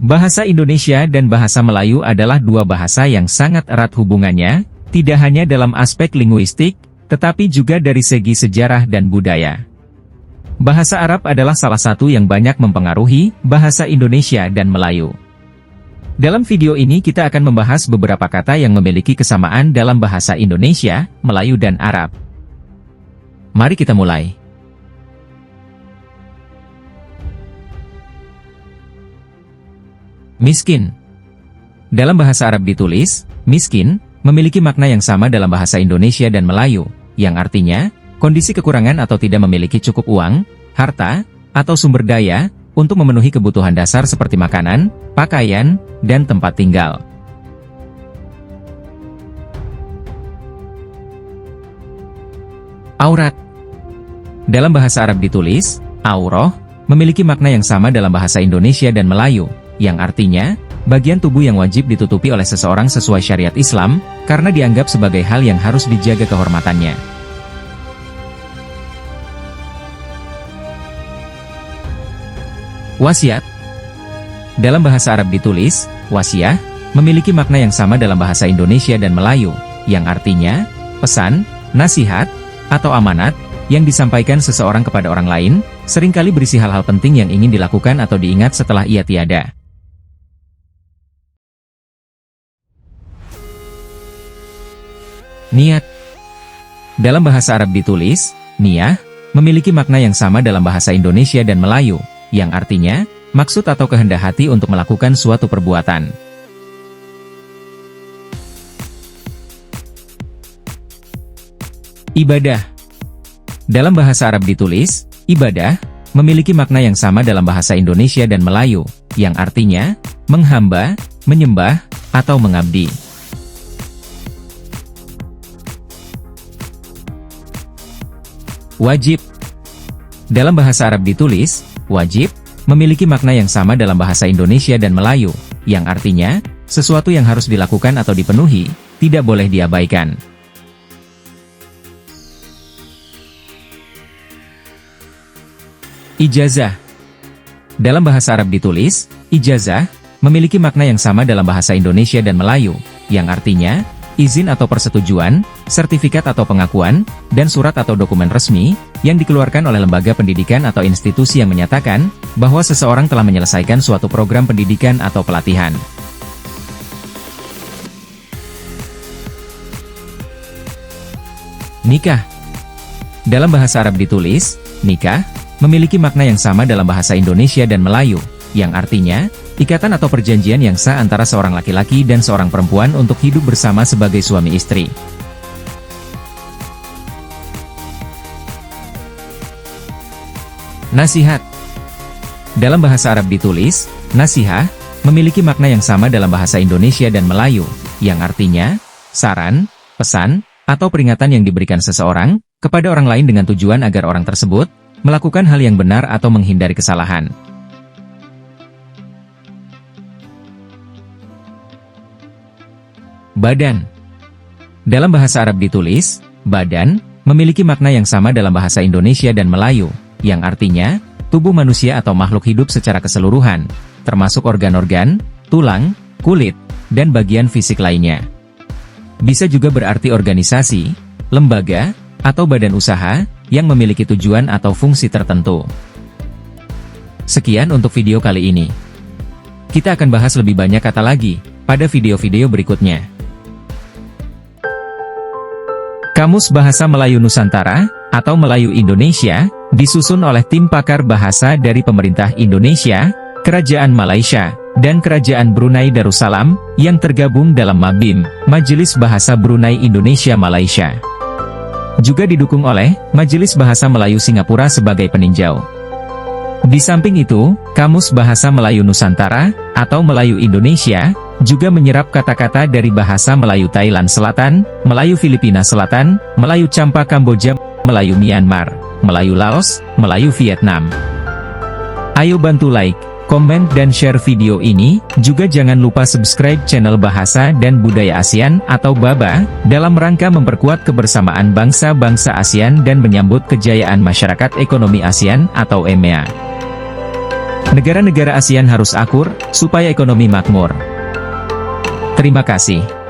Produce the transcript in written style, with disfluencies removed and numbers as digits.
Bahasa Indonesia dan bahasa Melayu adalah dua bahasa yang sangat erat hubungannya, tidak hanya dalam aspek linguistik, tetapi juga dari segi sejarah dan budaya. Bahasa Arab adalah salah satu yang banyak mempengaruhi bahasa Indonesia dan Melayu. Dalam video ini kita akan membahas beberapa kata yang memiliki kesamaan dalam bahasa Indonesia, Melayu dan Arab. Mari kita mulai. Miskin. Dalam bahasa Arab ditulis, miskin, memiliki makna yang sama dalam bahasa Indonesia dan Melayu, yang artinya, kondisi kekurangan atau tidak memiliki cukup uang, harta, atau sumber daya, untuk memenuhi kebutuhan dasar seperti makanan, pakaian, dan tempat tinggal. Aurat. Dalam bahasa Arab ditulis, auroh, memiliki makna yang sama dalam bahasa Indonesia dan Melayu, yang artinya, bagian tubuh yang wajib ditutupi oleh seseorang sesuai syariat Islam, karena dianggap sebagai hal yang harus dijaga kehormatannya. Wasiat. Dalam bahasa Arab ditulis, wasiah, memiliki makna yang sama dalam bahasa Indonesia dan Melayu, yang artinya, pesan, nasihat, atau amanat, yang disampaikan seseorang kepada orang lain, seringkali berisi hal-hal penting yang ingin dilakukan atau diingat setelah ia tiada. Niat. Dalam bahasa Arab ditulis, niyah, memiliki makna yang sama dalam bahasa Indonesia dan Melayu, yang artinya, maksud atau kehendak hati untuk melakukan suatu perbuatan. Ibadah. Dalam bahasa Arab ditulis, ibadah, memiliki makna yang sama dalam bahasa Indonesia dan Melayu, yang artinya, menghamba, menyembah, atau mengabdi. Wajib. Dalam bahasa Arab ditulis, wajib, memiliki makna yang sama dalam bahasa Indonesia dan Melayu, yang artinya, sesuatu yang harus dilakukan atau dipenuhi, tidak boleh diabaikan. Ijazah. Dalam bahasa Arab ditulis, ijazah, memiliki makna yang sama dalam bahasa Indonesia dan Melayu, yang artinya, izin atau persetujuan, sertifikat atau pengakuan, dan surat atau dokumen resmi, yang dikeluarkan oleh lembaga pendidikan atau institusi yang menyatakan, bahwa seseorang telah menyelesaikan suatu program pendidikan atau pelatihan. Nikah. Dalam bahasa Arab ditulis, nikah, memiliki makna yang sama dalam bahasa Indonesia dan Melayu, yang artinya, ikatan atau perjanjian yang sah antara seorang laki-laki dan seorang perempuan untuk hidup bersama sebagai suami istri. Nasihat. Dalam bahasa Arab ditulis, nasihah, memiliki makna yang sama dalam bahasa Indonesia dan Melayu, yang artinya, saran, pesan, atau peringatan yang diberikan seseorang, kepada orang lain dengan tujuan agar orang tersebut, melakukan hal yang benar atau menghindari kesalahan. Badan. Dalam bahasa Arab ditulis, badan, memiliki makna yang sama dalam bahasa Indonesia dan Melayu, yang artinya, tubuh manusia atau makhluk hidup secara keseluruhan, termasuk organ-organ, tulang, kulit, dan bagian fisik lainnya. Bisa juga berarti organisasi, lembaga, atau badan usaha, yang memiliki tujuan atau fungsi tertentu. Sekian untuk video kali ini. Kita akan bahas lebih banyak kata lagi, pada video-video berikutnya. Kamus Bahasa Melayu Nusantara, atau Melayu Indonesia, disusun oleh tim pakar bahasa dari pemerintah Indonesia, Kerajaan Malaysia, dan Kerajaan Brunei Darussalam, yang tergabung dalam MABIM, Majelis Bahasa Brunei Indonesia Malaysia. Juga didukung oleh Majelis Bahasa Melayu Singapura sebagai peninjau. Di samping itu, Kamus Bahasa Melayu Nusantara, atau Melayu Indonesia, juga menyerap kata-kata dari bahasa Melayu Thailand Selatan, Melayu Filipina Selatan, Melayu Champa Kamboja, Melayu Myanmar, Melayu Laos, Melayu Vietnam. Ayo bantu like, komen dan share video ini, juga jangan lupa subscribe channel Bahasa dan Budaya ASEAN atau BABA, dalam rangka memperkuat kebersamaan bangsa-bangsa ASEAN dan menyambut kejayaan masyarakat ekonomi ASEAN atau EMEA. Negara-negara ASEAN harus akur, supaya ekonomi makmur. Terima kasih.